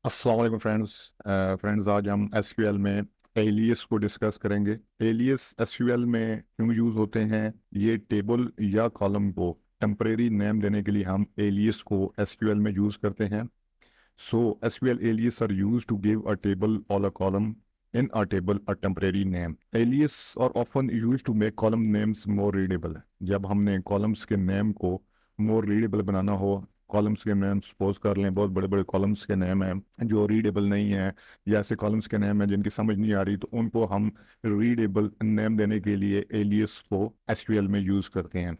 अस्सलाम वालेकुम फ्रेंड्स आज हम एसक्यूएल में एलियस को डिस्कस करेंगे। एलियस एसक्यूएल में क्यों यूज़ होते हैं? ये टेबल या कॉलम को टेम्परेरी नेम देने के लिए हम एलियस को एसक्यूएल में यूज़ करते हैं। सो SQL alias are used to give a table or a column in a table a temporary name. Alias are often used to make column names more readable. जब हमने कॉलम्स के name को मोर readable बनाना हो, columns के name suppose कर लें बहुत बड़े बड़े कॉलम्स के नेम हैं जो रीडेबल नहीं है, या ऐसे कॉलम्स के नेम हैं जिनकी समझ नहीं आ रही, तो उनको हम रीडेबल नेम देने के लिए एलियस को एसक्यूएल में यूज करते हैं।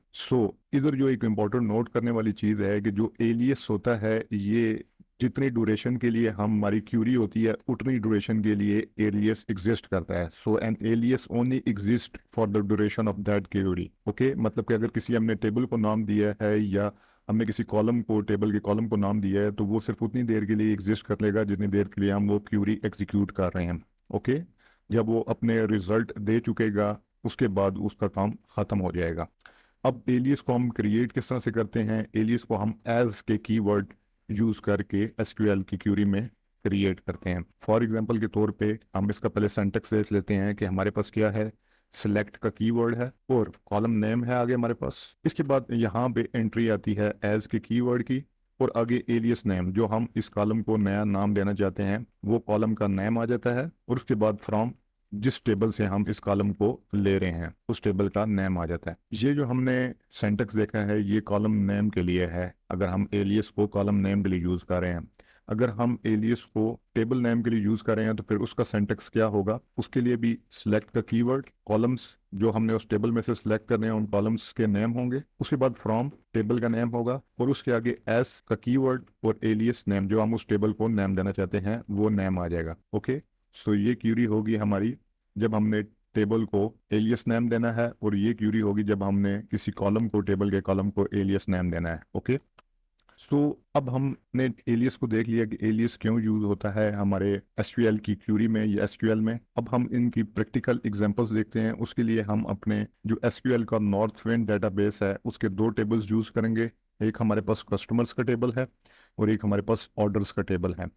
इधर जो एक इम्पोर्टेंट नोट करने वाली चीज़ है कि जो एलियस होता है ये जितनी ड्यूरेशन के लिए हमारी क्यूरी होती है उतनी ड्यूरेशन के लिए एलियस एग्जिस्ट करता है। So an alias only exist for the duration of that query. Okay, मतलब कि अगर किसी हमने टेबल को नाम दिया है या हमने किसी कॉलम को टेबल के कॉलम को नाम दिया है तो वो सिर्फ उतनी देर के लिए एग्जिस्ट कर लेगा जितनी देर के लिए हम वो क्यूरी एग्जीक्यूट कर रहे हैं। ओके, जब वो अपने रिजल्ट दे चुकेगा उसके बाद उसका काम खत्म हो जाएगा। अब एलियस को हम क्रिएट किस तरह से करते हैं? एलियस को हम एज के कीवर्ड यूज करके एसक्यूएल की क्यूरी में क्रिएट करते हैं। फॉर एग्जांपल के तौर पे हम इसका पहले सिंटेक्स देख लेते हैं कि हमारे पास क्या है। सिलेक्ट का कीवर्ड है और कॉलम नेम है आगे हमारे पास। इसके बाद यहाँ पे एंट्री आती है एज के कीवर्ड की और आगे एलियस नेम, जो हम इस कॉलम को नया नाम देना चाहते हैं वो कॉलम का नेम आ जाता है और उसके बाद फ्रॉम जिस टेबल से हम इस कॉलम को ले रहे हैं उस टेबल का नेम आ जाता है। ये जो हमने सेंटेक्स देखा है ये कॉलम नेम के लिए है, अगर हम एलियस को कॉलम नेम के लिए यूज कर रहे हैं। अगर हम एलियस को टेबल नेम के लिए यूज कर रहे हैं तो फिर उसका सेंटेक्स क्या होगा? उसके लिए भी सिलेक्ट का कीवर्ड, कॉलम्स जो हमने उस टेबल में से सिलेक्ट करने हैं उन कॉलम्स के नेम होंगे, उसके बाद फ्रॉम टेबल का नेम होगा और उसके आगे एस का कीवर्ड और एलियस नेम जो हम उस टेबल को नेम देना चाहते हैं वो नेम आ जाएगा। ओके, ये क्यूरी होगी हमारी जब हमने टेबल को एलियस नेम देना है और ये क्यूरी होगी जब हमने किसी कॉलम को टेबल के कॉलम को एलियस नेम देना है। ओके, सो अब हमने एलियस को देख लिया कि एलियस क्यों यूज होता है हमारे एसक्यूएल की क्यूरी में या एसक्यूएल में। अब हम इनकी प्रैक्टिकल एग्जांपल्स देखते हैं। उसके लिए हम अपने जो एसक्यूएल का नॉर्थ विंड डेटाबेस है उसके दो टेबल्स यूज करेंगे। एक हमारे पास कस्टमर्स का टेबल है और एक हमारे पास ऑर्डर्स का टेबल है।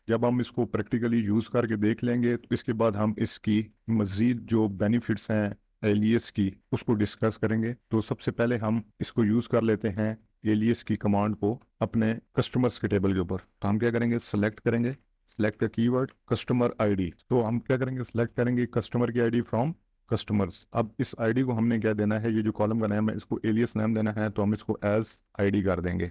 जब हम इसको प्रैक्टिकली यूज करके देख लेंगे तो इसके बाद हम इसकी मजीद जो बेनिफिट्स हैं एलियस की उसको डिस्कस करेंगे। तो सबसे पहले हम इसको यूज कर लेते हैं एलियस की कमांड को अपने कस्टमर्स के टेबल के ऊपर। तो हम क्या करेंगे, सेलेक्ट करेंगे, सेलेक्ट का कीवर्ड कस्टमर आईडी। तो हम क्या करेंगे, सेलेक्ट करेंगे कस्टमर की आईडी फ्रॉम कस्टमर्स। अब इस आईडी को हमने क्या देना है, ये जो कॉलम का नाम है इसको एलियस नाम देना है तो हम इसको एज आईडी कर देंगे।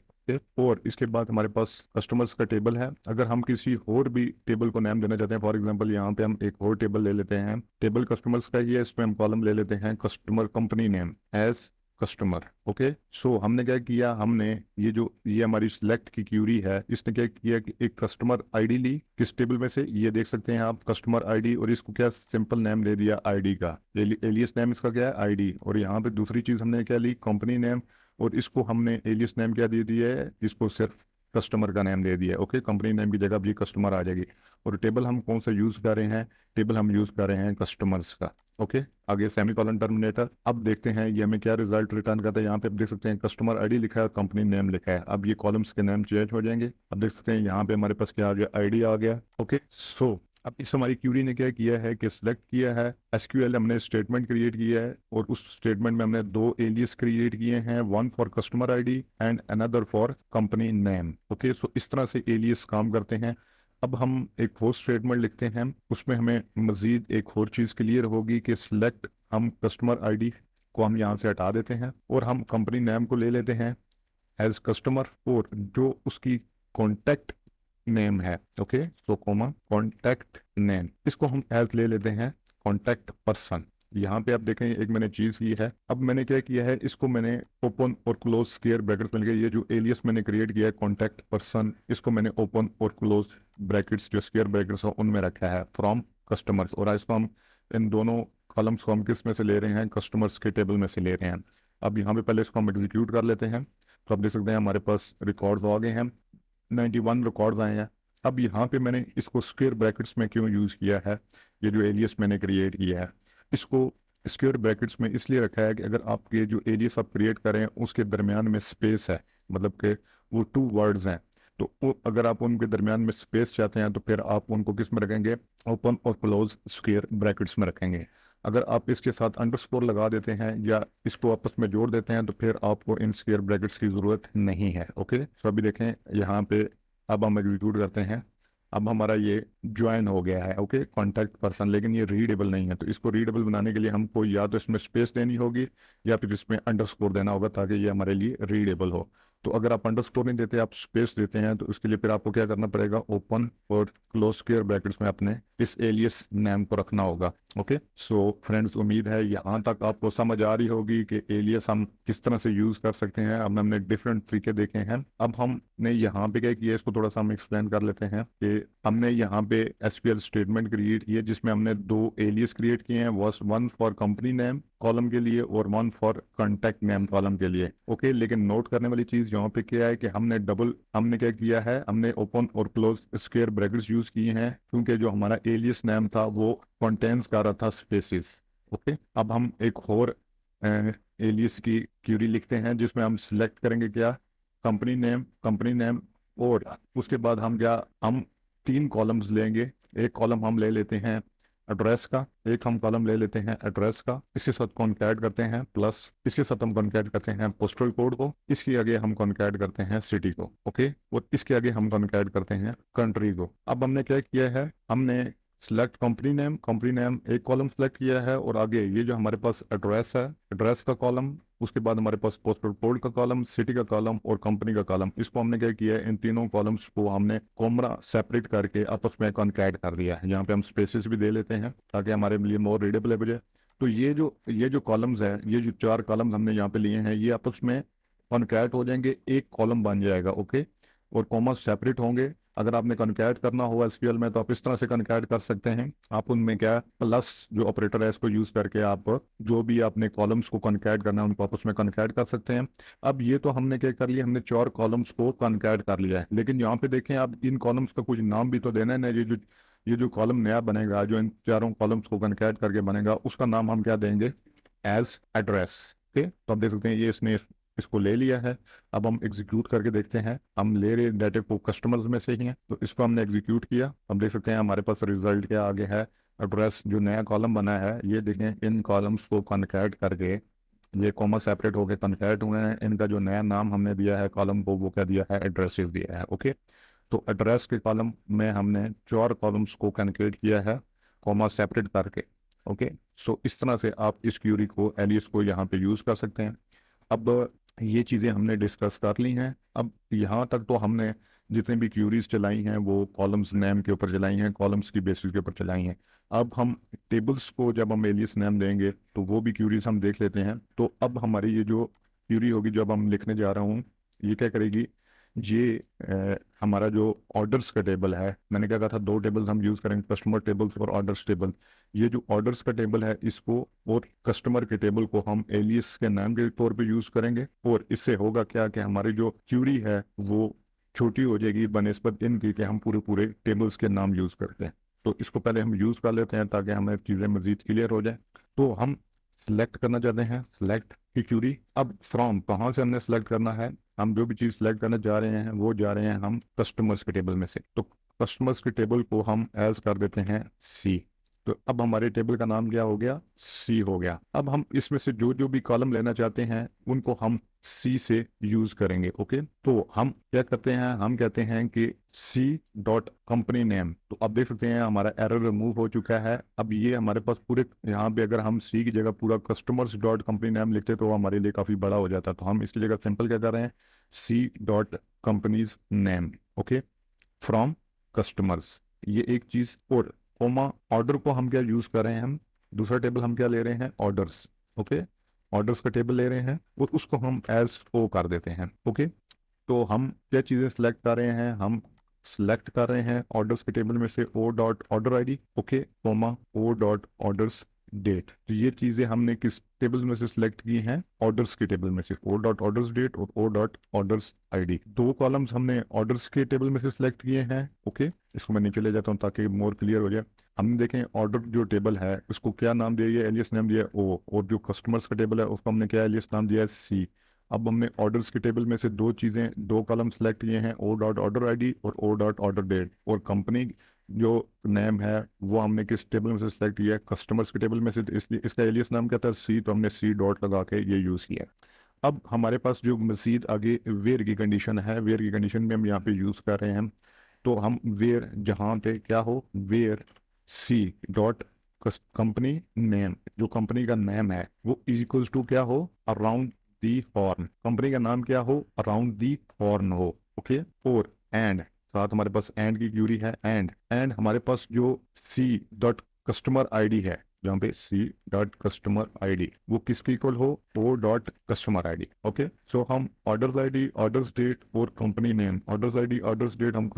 और इसके बाद हमारे पास कस्टमर्स का टेबल है। अगर हम किसी और भी टेबल को नाम देना चाहते हैं, फॉर एग्जांपल यहाँ पे हम एक और टेबल ले लेते हैं, टेबल कस्टमर्स का ही है, इसमें हम कॉलम ले लेते हैं customer company name as customer. Okay, हमने क्या किया, हमने ये हमारी सिलेक्ट की क्यूरी है, इसने क्या किया कि एक कस्टमर आईडी ली किस टेबल में से, ये देख सकते हैं आप कस्टमर आईडी, और इसको क्या सिंपल नेम दे दिया आईडी का, एलियस नेम इसका क्या है आईडी। और यहाँ पे दूसरी चीज हमने क्या ली, कंपनी नेम, और इसको हमने एलियस नेम क्या दे दिया है, इसको सिर्फ कस्टमर का नेम दे दिया है। ओके, कंपनी नेम की जगह भी कस्टमर आ जाएगी। और टेबल हम कौन सा यूज कर रहे हैं, टेबल हम यूज कर रहे हैं कस्टमर्स का। ओके, आगे सेमीकोलन टर्मिनेटर। अब देखते हैं ये हमें क्या रिजल्ट रिटर्न करता है। यहाँ पे आप देख सकते हैं कस्टमर आईडी लिखा है और कंपनी नेम लिखा है। अब ये कॉलम्स के नेम चेंज हो जाएंगे। अब देख सकते हैं यहाँ पे हमारे पास क्या आ गया, आईडी आ गया। ओके, अब इस हमारी क्यूरी ने क्या किया है कि सिलेक्ट किया है, एसक्यूएल हमने स्टेटमेंट क्रिएट किया है और उस स्टेटमेंट में हमने दो एलियस क्रिएट किए हैं, one for customer ID and another for company name. Okay, इस तरह से एलियस काम करते हैं। अब हम एक और स्टेटमेंट लिखते हैं, उसमें हमें मजीद एक और चीज़ क्लियर होगी कि सिलेक्ट, हम कस्टमर आईडी को हम यहाँ से हटा देते हैं और हम कंपनी नेम को ले लेते हैं एज कस्टमर, और जो उसकी कॉन्टैक्ट नेम है, ओके, कोमा कॉन्टैक्ट नेम, इसको हम एज ले लेते हैं कॉन्टैक्ट पर्सन। यहाँ पे आप देखें एक मैंने चीज की है। अब मैंने क्या किया है, इसको मैंने ओपन और क्लोज स्क्वायर ब्रैकेट्स मिल गए। ये जो एलियस मैंने क्रिएट किया है कॉन्टैक्ट पर्सन, इसको मैंने ओपन और क्लोज ब्रैकेट्स जो स्क्वायर ब्रैकेट्स हो उनमें रखा है फ्रॉम कस्टमर्स। और इसको हम इन दोनों कॉलम्स को हम किस में से ले रहे हैं, कस्टमर्स के टेबल में से ले रहे हैं। अब यहाँ पे पहले इसको हम एग्जीक्यूट कर लेते हैं। तो आप देख सकते हैं हमारे पास रिकॉर्ड्स आ गए हैं, 91 रिकॉर्ड्स आए हैं। अब यहाँ पे मैंने इसको स्क्वायर ब्रैकेट्स में क्यों यूज़ किया है, ये जो एलियस मैंने क्रिएट किया है इसको स्क्वायर ब्रैकेट्स में इसलिए रखा है कि अगर आपके जो एलियस आप क्रिएट करें उसके दरमियान में स्पेस है, मतलब कि वो टू वर्ड्स हैं, तो अगर आप उनके दरमियान में स्पेस चाहते हैं तो फिर आप उनको किस में रखेंगे, ओपन और क्लोज स्क्वायर ब्रैकेट्स में रखेंगे। अगर आप इसके साथ अंडरस्कोर लगा देते हैं या इसको आपस में जोड़ देते हैं तो फिर आपको इन स्क्वायर ब्रैकेट्स की ज़रूरत नहीं है। ओके, तो अभी देखें यहाँ पे, अब हम एग्जीक्यूट करते हैं। अब हमारा ये ज्वाइन हो गया है, ओके, कॉन्टैक्ट पर्सन, लेकिन ये रीडेबल नहीं है। तो इसको रीडेबल बनाने के लिए हमको या तो इसमें स्पेस देनी होगी या फिर इसमें अंडरस्कोर देना होगा ताकि ये हमारे लिए रीडेबल हो। तो अगर आप अंडरस्कोर नहीं देते, आप स्पेस देते हैं, तो उसके लिए फिर आपको क्या करना पड़ेगा, ओपन और क्लोज स्क्वायर ब्रैकेट्स में अपने इस एलियस नेम को रखना होगा। ओके, सो फ्रेंड्स, उम्मीद है यहाँ तक आपको समझ आ रही होगी कि एलियस हम किस तरह से यूज कर सकते हैं। अब हमने डिफरेंट तरीके देखे हैं। अब हमने यहाँ पे क्या किया, इसको थोड़ा सा हम एक्सप्लेन कर लेते हैं कि हमने यहाँ पे एसक्यूएल स्टेटमेंट क्रिएट किए जिसमें हमने दो एलियस क्रिएट किए हैं, one for company name column के लिए और one for contact name column के लिए। ओके, लेकिन नोट करने वाली चीज यहाँ पे क्या है कि हमने क्या किया है, हमने ओपन और क्लोज स्क्वायर ब्रैकेट्स यूज किए हैं क्योंकि जो हमारा एलियस नेम था वो कंटेन्स कर रहा था स्पेसिस। ओके, अब हम एक और एलियस की क्यूरी लिखते हैं जिसमें हम सिलेक्ट करेंगे क्या, कंपनी नेम और उसके बाद हम तीन कॉलम्स लेंगे। एक कॉलम हम ले लेते हैं एड्रेस का, एक हम कॉलम ले लेते हैं एड्रेस का, इसके साथ कॉन्कैट करते हैं प्लस, इसके साथ हम कॉन्कैट करते हैं पोस्टल कोड को, इसके आगे हम कॉन्कैट करते हैं सिटी को। ओके, और इसके आगे हम कॉन्कैट करते हैं कंट्री को। अब हमने क्या किया है, हमने सिलेक्ट कंपनी नेम एक कॉलम सेलेक्ट किया है और आगे ये जो हमारे पास एड्रेस है, एड्रेस का कॉलम, उसके बाद हमारे पास पोस्टल कोड का कॉलम, सिटी का कॉलम और कंपनी का कॉलम, इसको हमने क्या किया है, इन तीनों कॉलम्स को हमने कोमरा सेपरेट करके आपस में कॉन्कैट कर दिया है। यहाँ पे हम स्पेसिस भी दे लेते हैं ताकि हमारे लिए मोर रीडेबल हो जाए। तो ये जो कॉलम्स है, ये जो चार कॉलम्स हमने यहाँ पे लिए हैं, ये आपस में कॉन्कैट हो जाएंगे, एक कॉलम बन जाएगा। ओके, और कॉमा सेपरेट होंगे। अगर आपने कॉन्कैट करना हो एसक्यूएल में तो आप इस तरह से कॉन्कैट कर सकते हैं। आप उनमें क्या प्लस जो ऑपरेटर है इसको यूज करके आप जो भी आपने कॉलम्स को कॉन्कैट करना है उनको आप उसमें कॉन्कैट कर सकते हैं। अब ये तो हमने क्या कर लिया, हमने चार कॉलम्स को कॉन्कैट कर लिया है, लेकिन यहाँ पे देखें आप इन कॉलम्स का कुछ नाम भी तो देना है ना। ये जो कॉलम नया बनेगा, जो इन चारों कॉलम्स को कॉन्कैट करके बनेगा, उसका नाम हम क्या देंगे, एज एड्रेस। ओके, तो आप देख सकते हैं ये इसने इसको ले लिया है। अब हम एग्जीक्यूट करके देखते हैं, हम ले रहे डाटा को कस्टमर्स में से ही हैं, तो इसको हमने एग्जीक्यूट किया। हम देख सकते हैं हमारे पास रिजल्ट क्या आगे है, एड्रेस जो नया कॉलम बना है, ये देखें इन कॉलम्स को कॉन्कैट करके ये कॉमा सेपरेट होकर कॉन्कैट हुए हैं। इनका जो नया नाम हमने दिया है कॉलम को, वो क्या दिया है, एड्रेसिव दिया है। ओके, तो एड्रेस के कॉलम में हमने चार कॉलम्स को कॉन्कैट किया है कॉमा सेपरेट करके। ओके, सो इस तरह से आप इस क्यूरी को, एलियस को यहाँ पे यूज कर सकते हैं। अब ये चीज़ें हमने डिस्कस कर ली हैं। अब यहाँ तक तो हमने जितने भी क्यूरीज चलाई हैं वो कॉलम्स नेम के ऊपर चलाई हैं, कॉलम्स की बेसिस के ऊपर चलाई हैं। अब हम टेबल्स को जब हम एलियस नेम देंगे तो वो भी क्यूरीज हम देख लेते हैं। तो अब हमारी ये जो क्यूरी होगी जो अब हम लिखने जा रहा हूँ, ये क्या करेगी, ये हमारा जो ऑर्डर्स का टेबल है, मैंने क्या कहा था, दो टेबल्स हम यूज करेंगे, कस्टमर टेबल्स और ऑर्डर्स टेबल। ये जो ऑर्डर्स का टेबल है इसको और कस्टमर के टेबल को हम एलियस के नाम के तौर पे यूज करेंगे। और इससे होगा क्या कि हमारी जो क्यूरी है वो छोटी हो जाएगी बनिस्बत इनकी कि हम पूरे पूरे टेबल्स के नाम यूज करते हैं। तो इसको पहले हम यूज कर लेते हैं ताकि हमें चीज़ें मजीद क्लियर हो जाए। तो हम सिलेक्ट करना चाहते हैं, सिलेक्ट की क्यूरी। अब फ्रॉम कहाँ से हमने सेलेक्ट करना है, हम जो भी चीज़ सेलेक्ट करने जा रहे हैं वो जा रहे हैं हम कस्टमर्स के टेबल में से। तो कस्टमर्स के टेबल को हम एज कर देते हैं सी। तो अब हमारे टेबल का नाम क्या हो गया, सी हो गया। अब हम इसमें से जो जो भी कॉलम लेना चाहते हैं उनको हम सी से यूज करेंगे। ओके, तो हम क्या करते हैं, हम कहते हैं कि सी डॉट कंपनी नेम। तो अब देख सकते हैं हमारा एरर रिमूव हो चुका है। अब ये हमारे पास पूरे यहाँ पे अगर हम सी की जगह पूरा कस्टमर्स डॉट कंपनी नेम लिखते तो वो हमारे लिए काफी बड़ा हो जाता। तो हम इसकी जगह सिंपल क्या कर रहे हैं, C dot companies name, okay, from customers, ये एक चीज। और कोमा ऑर्डर को हम क्या यूज कर रहे हैं, हम दूसरा टेबल हम क्या ले रहे हैं, ऑर्डर्स। ओके, ऑर्डर्स का टेबल ले रहे हैं और उसको हम एज ओ कर देते हैं। ओके, तो हम क्या चीजें सेलेक्ट कर रहे हैं, हम सेलेक्ट कर रहे हैं ऑर्डर्स के टेबल में से O dot order I D, okay, comma O dot orders date. तो ये चीजें हमने किस टेबल में से सिलेक्ट की हैं, ऑर्डर्स के टेबल में से, ओ डॉट ऑर्डर्स डेट और ओ डॉट ऑर्डर्स आईडी। दो कॉलम्स हमने ऑर्डर्स के टेबल में से सिलेक्ट किए हैं। ओके, इसको मैं नीचे ले जाता हूँ ताकि मोर क्लियर हो जाए। हमने देखें ऑर्डर जो टेबल है उसको क्या नाम दिया, एलियस नाम दिया ओ, और जो कस्टमर्स का टेबल है उसको हमने क्या एलियस नाम दिया है सी। अब हमने ऑर्डर्स के टेबल में से दो कॉलम सेलेक्ट किए हैं, ओ डॉट ऑर्डर आईडी और ओ डॉट ऑर्डर डेट, और कंपनी जो नेम है वो हमने किस टेबल में से सेलेक्ट किया है, कस्टमर्स के टेबल में से, तो इसलिए इसका एलियस नाम क्या था, सी, तो हमने सी डॉट लगा के ये यूज़ किया। अब हमारे पास जो मजीद आगे वेयर की कंडीशन है, वेयर की कंडीशन में हम यहाँ पे यूज़ कर रहे हैं, तो हम वेयर जहाँ पे क्या हो, where C dot company name, जो कंपनी का नेम है वो इक्वल्स टू क्या हो, अराउंड दी हॉर्न, कंपनी का नाम क्या हो, अराउंड दी हॉर्न हो। ओके, और एंड साथ हमारे पास एंड की क्यूरी है, एंड हमारे पास जो सी डॉट कस्टमर आईडी है, जहाँ पे सी डॉट कस्टमर आईडी वो किसकी इक्वल हो, O dot customer ID. Okay, so हम ऑर्डर्स आईडी, ऑर्डर्स डेट और company name, orders ID orders date हम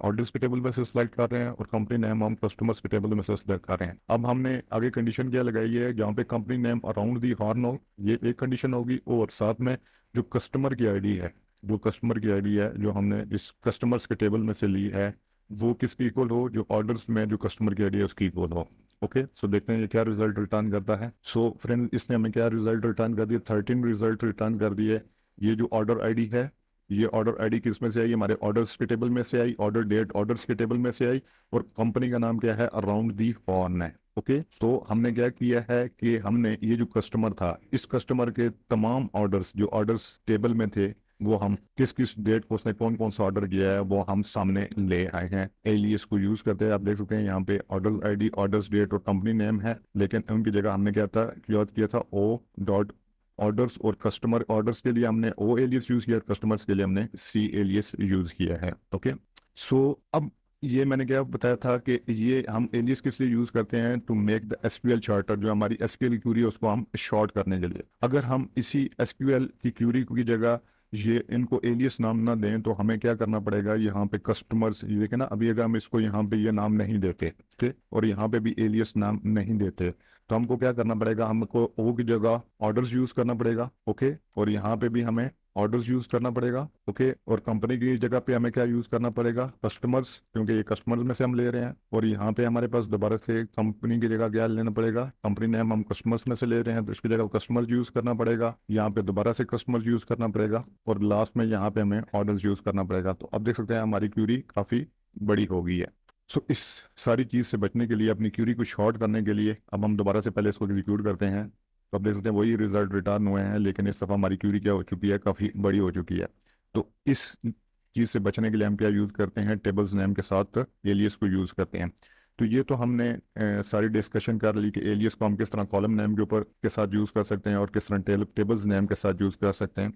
ऑर्डर्स के टेबल में से सिलेक्ट कर रहे हैं और कंपनी नेम हम कस्टमर्स के टेबल में से सिलेक्ट कर रहे हैं। अब हमने आगे कंडीशन क्या लगाई है, जहाँ पे company name around the horn हो, ये एक कंडीशन होगी, और साथ में जो कस्टमर की आईडी है, जो कस्टमर की आईडी है जो हमने इस कस्टमर्स के टेबल में से ली है, वो किसकी इक्वल हो, जो ऑर्डर्स में जो कस्टमर की आईडी है उसकी इक्वल हो। ओके, सो देखते हैं ये क्या रिजल्ट रिटर्न करता है। सो फ्रेंड, इसने हमें क्या रिजल्ट रिटर्न कर दिया, 13 रिजल्ट रिटर्न कर दिए। ये जो ऑर्डर आईडी है, ये ऑर्डर आईडी किस में से आई, हमारे ऑर्डर्स के टेबल में से आई, ऑर्डर डेट ऑर्डर्स के टेबल में से आई, और कंपनी का नाम क्या है, अराउंड दी हॉर्न है। ओके, तो हमने क्या किया है कि हमने ये जो कस्टमर था, इस कस्टमर के तमाम ऑर्डर्स जो ऑर्डर्स टेबल में थे, वो हम किस किस डेट को उसने कौन कौन सा ऑर्डर किया है वो हम सामने ले आए हैं। एलियस को यूज करते हैं, आप देख सकते हैं यहाँ पे ऑर्डर आईडी, ऑर्डर्स डेट और कंपनी नेम है, लेकिन उनकी जगह हमने क्या था, यूज किया था ओ डॉट ऑर्डर्स, और कस्टमर ऑर्डर्स के लिए हमने ओ एलियस यूज किया, कस्टमर्स के लिए हमने सी एलियस यूज किया है। ओके, सो अब ये मैंने क्या बताया था कि ये हम एलियस किस लिए यूज करते हैं, to make the SQL charter, जो हमारी एसक्यूएल क्यूरी है उसको हम शॉर्ट करने के लिए। अगर हम इसी एसक्यूएल की क्यूरी की जगह ये इनको एलियस नाम ना दें, तो हमें क्या करना पड़ेगा, यहाँ पे कस्टमर्स, ये देखे ना, अभी अगर हम इसको यहाँ पे ये नाम नहीं देते, ठीक, और यहाँ पे भी एलियस नाम नहीं देते, तो हमको क्या करना पड़ेगा, हमको ओ की जगह ऑर्डर्स यूज करना पड़ेगा। ओके, और यहाँ पे भी हमें ऑर्डर्स यूज करना पड़ेगा। ओके, और कंपनी की जगह पे हमें क्या यूज करना पड़ेगा, कस्टमर्स, क्योंकि ये कस्टमर्स में से हम ले रहे हैं, और यहाँ पे हमारे पास दोबारा से कंपनी की जगह क्या लेना पड़ेगा, कंपनी नेम हम कस्टमर्स में से ले रहे हैं तो इसकी जगह कस्टमर्स यूज करना पड़ेगा, यहाँ पे दोबारा से कस्टमर्स यूज करना पड़ेगा, और लास्ट में यहाँ पे हमें ऑर्डर्स यूज करना पड़ेगा। तो अब देख सकते हैं हमारी क्यूरी काफी बड़ी हो गई है। सो इस सारी चीज से बचने के लिए, अपनी क्यूरी को शॉर्ट करने के लिए, अब हम दोबारा से पहले इसको एग्जीक्यूट करते हैं, तो आप देख सकते हैं वही रिजल्ट रिटर्न हुए हैं, लेकिन इस दफा हमारी क्यूरी क्या हो चुकी है, काफी बड़ी हो चुकी है। तो इस चीज से बचने के लिए हम क्या यूज करते हैं, टेबल्स नेम के साथ एलियस को यूज करते हैं। तो ये तो हमने सारी डिस्कशन कर ली कि एलियस को हम किस तरह कॉलम नेम के ऊपर के साथ यूज कर सकते हैं और किस तरह टेबल्स नेम के साथ यूज कर सकते हैं।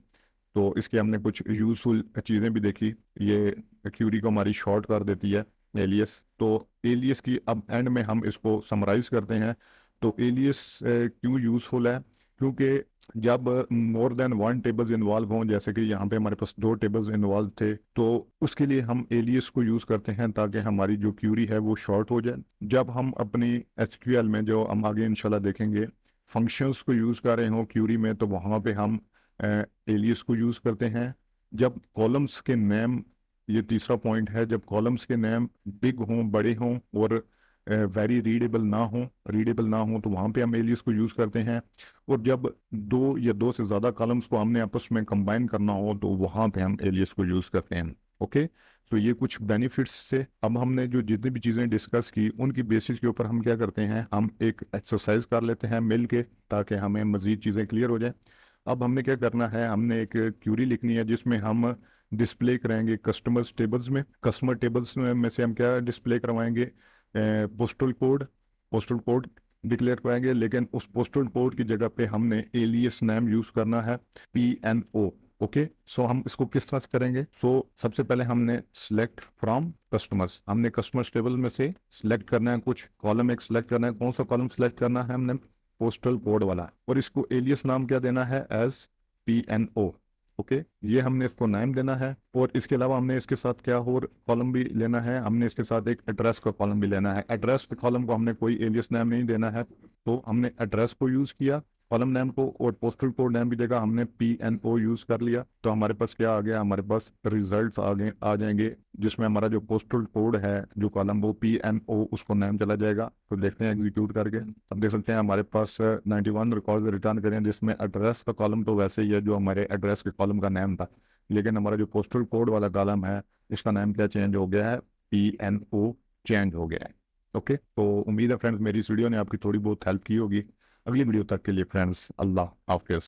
तो इसके हमने कुछ यूजफुल चीज़ें भी देखी, ये क्यूरी को हमारी शॉर्ट कर देती है एलियस। तो एलियस की अब एंड में हम इसको समराइज करते हैं। तो एलियस क्यों यूजफुल है, क्योंकि जब more than one tables involve हों, जैसे कि यहाँ पे हमारे पास दो टेबल्स इन्वॉल्व थे, तो उसके लिए हम एलियस को यूज करते हैं ताकि हमारी जो क्यूरी है वो शॉर्ट हो जाए। जब हम अपनी एसक्यूएल में, जो हम आगे इंशाल्लाह देखेंगे, फंक्शंस को यूज कर रहे हो क्यूरी में, तो वहाँ पे हम एलियस को यूज करते हैं। जब कॉलम्स के नेम, ये तीसरा पॉइंट है, जब कॉलम्स के नेम बिग हों, बड़े हों, और वेरी रीडेबल ना हो, तो वहाँ पे हम एलियस को यूज करते हैं। और जब दो या दो से ज्यादा कॉलम्स को हमने आपस में कंबाइन करना हो, तो वहाँ पे हम एलियस को यूज करते हैं। ओके, तो ये कुछ बेनिफिट्स से, अब हमने जो जितनी भी चीज़ें डिस्कस की उनकी बेसिस के ऊपर हम क्या करते हैं, हम एक एक्सरसाइज कर लेते हैं मिल के, ताकि हमें मजीद चीज़ें क्लियर हो जाए। अब हमने क्या करना है, हमने एक क्यूरी लिखनी है जिसमें हम डिस्प्ले कराएंगे कस्टमर्स टेबल्स में, कस्टमर टेबल्स में से हम क्या डिस्प्ले करवाएंगे, पोस्टल कोड डिक्लेयर कराएंगे, लेकिन उस पोस्टल कोड की जगह पे हमने एलियस नेम यूज करना है, PNO। ओके, सो हम इसको किस तरह से करेंगे, सो सबसे पहले हमने सिलेक्ट फ्रॉम कस्टमर्स, हमने कस्टमर्स टेबल में से सिलेक्ट करना है, कुछ कॉलम एक सिलेक्ट करना है। कौन सा कॉलम सिलेक्ट करना है, हमने पोस्टल कोड वाला, और इसको एलियस नाम क्या देना है, एज PNO। ओके, ये हमने इसको नाम देना है, और इसके अलावा हमने इसके साथ क्या और कॉलम भी लेना है, हमने इसके साथ एक एड्रेस का कॉलम भी लेना है। एड्रेस के कॉलम को हमने कोई एलियस नाम नहीं देना है, तो हमने एड्रेस को यूज किया, कॉलम नेम को और पोस्टल कोड नेम की जगह हमने PNO यूज कर लिया, तो हमारे पास क्या आ गया, हमारे पास रिजल्ट्स आ जाएंगे, जिसमें हमारा जो पोस्टल कोड है जो कॉलम वो PNO उसको नेम चला जाएगा। तो देखते हैं एग्जीक्यूट करके। अब देख सकते हैं हमारे पास 91 रिकॉर्ड रिटर्न करें, जिसमें एड्रेस का कॉलम तो वैसे ही है जो हमारे एड्रेस के कॉलम का नेम था, लेकिन हमारा जो पोस्टल कोड वाला कॉलम है इसका नाम क्या चेंज हो गया है, PNO चेंज हो गया है। ओके, तो उम्मीद है फ्रेंड्स मेरी इस वीडियो ने आपकी थोड़ी बहुत हेल्प की होगी। अगली वीडियो तक के लिए फ्रेंड्स अल्लाह हाफिज़।